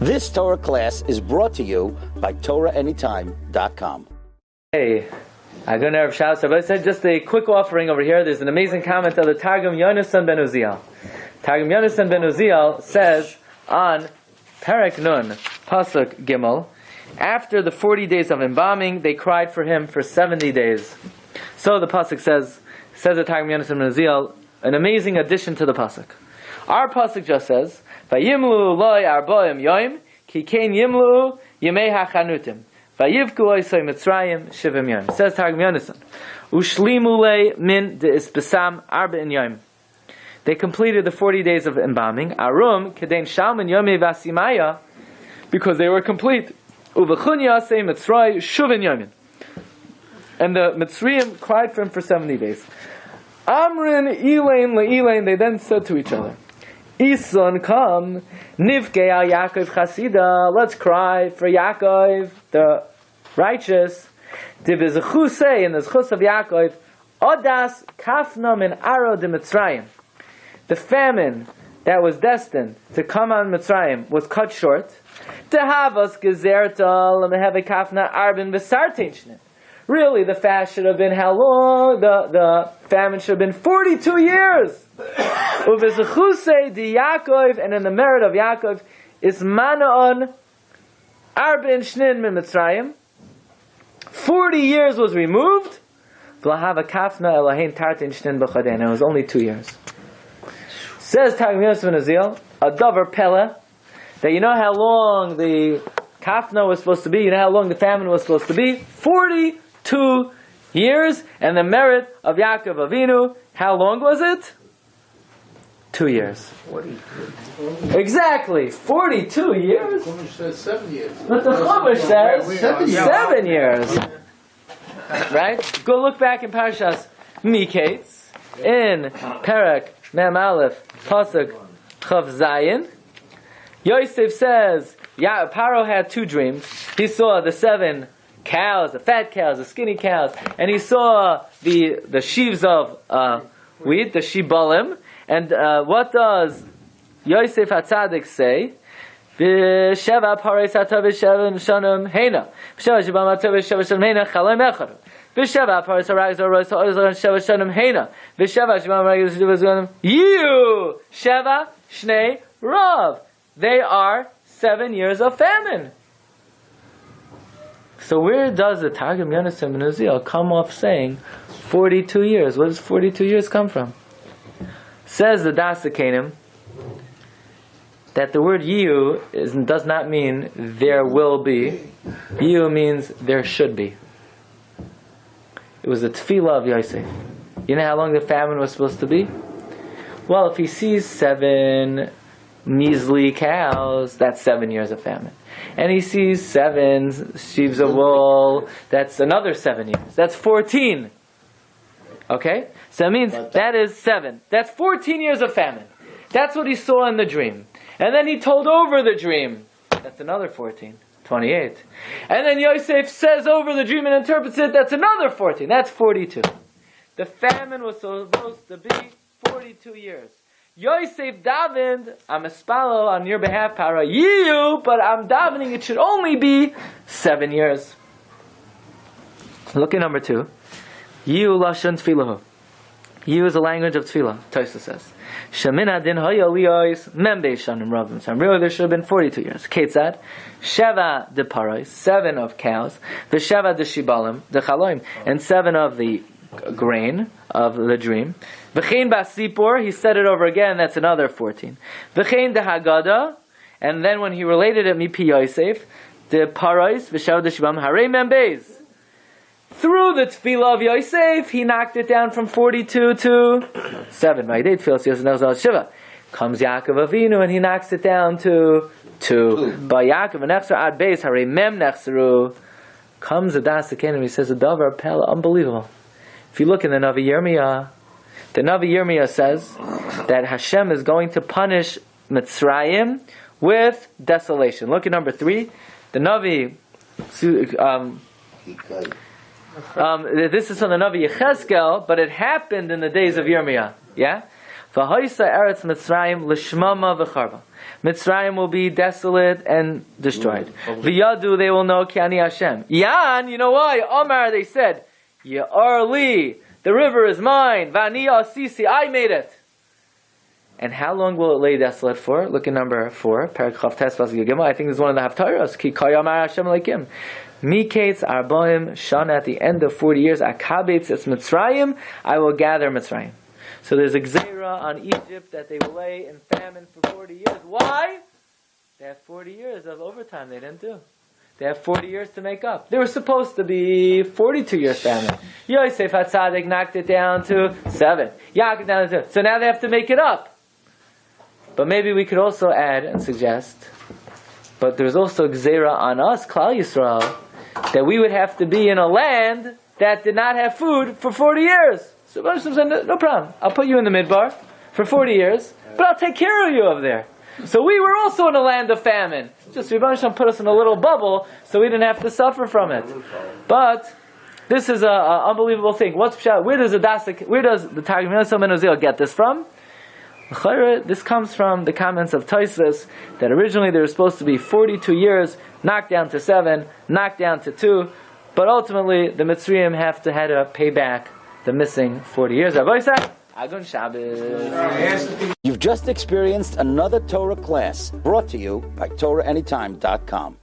This Torah class is brought to you by TorahAnytime.com. Hey, Agun Erev Shabbos. Rabbi said just a quick offering over here. There's an amazing comment of the Targum Yonasan ben Uziel. Targum Yonasan ben Uziel says on Perek Nun, Pasuk Gimel, after the 40 days of embalming, they cried for him for 70 days. So the Pasuk says the Targum Yonasan ben Uziel, an amazing addition to the Pasuk. Our Pasuk just says, Vayimlu loy arboim yoim, ki kein yimlu yemei hachanutim. Vayivku oisoi mitzrayim shivim yoim. Says Targum Yonasan, Ushlimu le min de ispesam arba'in yoim. They completed the 40 days of embalming. Arum kedein shalman yomei vasimaya, because they were complete. Uvechun yasei mitzray shuvin yomin. And the Mitzrayim cried for him for 70 days. Amrin ilain le'ilain, they then said to each other, Ison, come, Nivke al Yaakov Chasida, let's cry for Yaakov, the righteous. Divizachuse, in the Zchus of Yaakov, Odas Kafna min Aro de Mitzrayim. The famine that was destined to come on Mitzrayim was cut short. Tehavas Gezerta Lemeheve Kafna Arbin Vesartinchne. Really, the fast should have been how long? The famine should have been 42 years. Uvizachuse di Yaakov, and in the merit of Yaakov is Manaon Arbin Shnin min Mitzrayim. 40 years was removed. Vlahava Kafna Elahein Tartin Shnin b'Chaden. It was only 2 years. Says Targum Yonasan ben Uziel, a davar pella, that you know how long the Kafna was supposed to be, you know how long the famine was supposed to be? 42 years, and the merit of Yaakov Avinu, how long was it? 2 years. 42. Exactly, 42 years. Chumash says 7 years. But the Chumash says 7 years. Right? Go look back in Parshas Miketz, in Perek Mem Aleph, Pasuk Chav Zayin. Yosef says, Paro had 2 dreams. He saw the 7 cows, the fat cows, the skinny cows, and he saw the sheaves of wheat, the shibalim. And what does Yosef HaTzadik say? V'sheva pares hatav v'sheva shanim heina. V'sheva shibam hatav v'sheva shanim heina chalem echad. V'sheva pares haragz ha'rois ha'oz v'sheva shanim heina. V'sheva shibam haragz ha'rois Yu sheva shnei rav. They are 7 years of famine. So where does the Targum Yonasan ben Uziel come off saying 42 years? Where does 42 years come from? Says the Das Kenim that the word Yiu does not mean there will be. Yiu means there should be. It was the tefillah of Yosef. You know how long the famine was supposed to be? Well, if he sees 7 measly cows, that's 7 years of famine. And he sees 7 sheaves of wool, that's another 7 years. That's 14. Okay? So that means that is 7. That's 14 years of famine. That's what he saw in the dream. And then he told over the dream. That's another 14. 28. And then Yosef says over the dream and interprets it. That's another 14. That's 42. The famine was supposed to be 42 years. Yosef davened, I'm espalo on your behalf, para you, but I'm davening it should only be 7 years. Look at number 2. You lashon tfilahu. You is a language of tefillah. Tosa says, Shemina din hoya liyos membe shanim ravim. So really there should have been 42 years. Ketzad sheva de paros, 7 of cows, the sheva de shibalim, the chaloim, and 7 of the grain of the dream. V'chein basipor, he said it over again. That's another 14. V'chein de haggadah, and then when he related it mipi Yosef, the paros v'sheva de shibalim harei membez. Through the tefillah of Yosef, he knocked it down from 42 to 7. Comes Yaakov Avinu and he knocks it down to 2. By Yaakov and Nechser ad beis harei mem nechseru. Comes the Das Kenim, he says a davar pella, unbelievable. If you look in the Navi Yirmiyah, the Navi Yirmiyah says that Hashem is going to punish Mitzrayim with desolation. Look at number 3. The Navi this is from the Navi Yechezkel, but it happened in the days of Yirmiyah. Yeah? V'hoisa eretz Mitzrayim l'shmama v'charva. Mitzrayim will be desolate and destroyed. V'yadu, they will know ki ani Hashem. Yan, you know why? Omar, they said, Ye'ar li, the river is mine. V'ani asisi, I made it. And how long will it lay desolate for? Look at number 4, Perek Chav Tes Pasuk Gimel. I think this is one of the Haftarahs. Ki kayamar Hashem leikim. Miketz arbaim shana, at the end of 40 years. Akabetz es Mitzrayim, I will gather Mitzrayim. So there's a gzeira on Egypt that they will lay in famine for 40 years. Why? They have 40 years of overtime they didn't do. They have 40 years to make up. They were supposed to be 42 years famine. Yosef HaTzadik knocked it down to 7. Yaakov down to 2. So now they have to make it up. But maybe we could also add and suggest, but there's also gzeira on us, Klal Yisrael, that we would have to be in a land that did not have food for 40 years. So Hashem said, no problem. I'll put you in the midbar for 40 years, but I'll take care of you over there. So we were also in a land of famine. Just Rabbi Hashem put us in a little bubble so we didn't have to suffer from it. But this is an unbelievable thing. Where does the Targum Yonah get this from? This comes from the comments of Tosfos that originally there was supposed to be 42 years, knocked down to 7, knocked down to 2, but ultimately the Mitzrayim had to pay back the missing 40 years. Rabbi said, Agun Shabbos. You've just experienced another Torah class brought to you by TorahAnytime.com.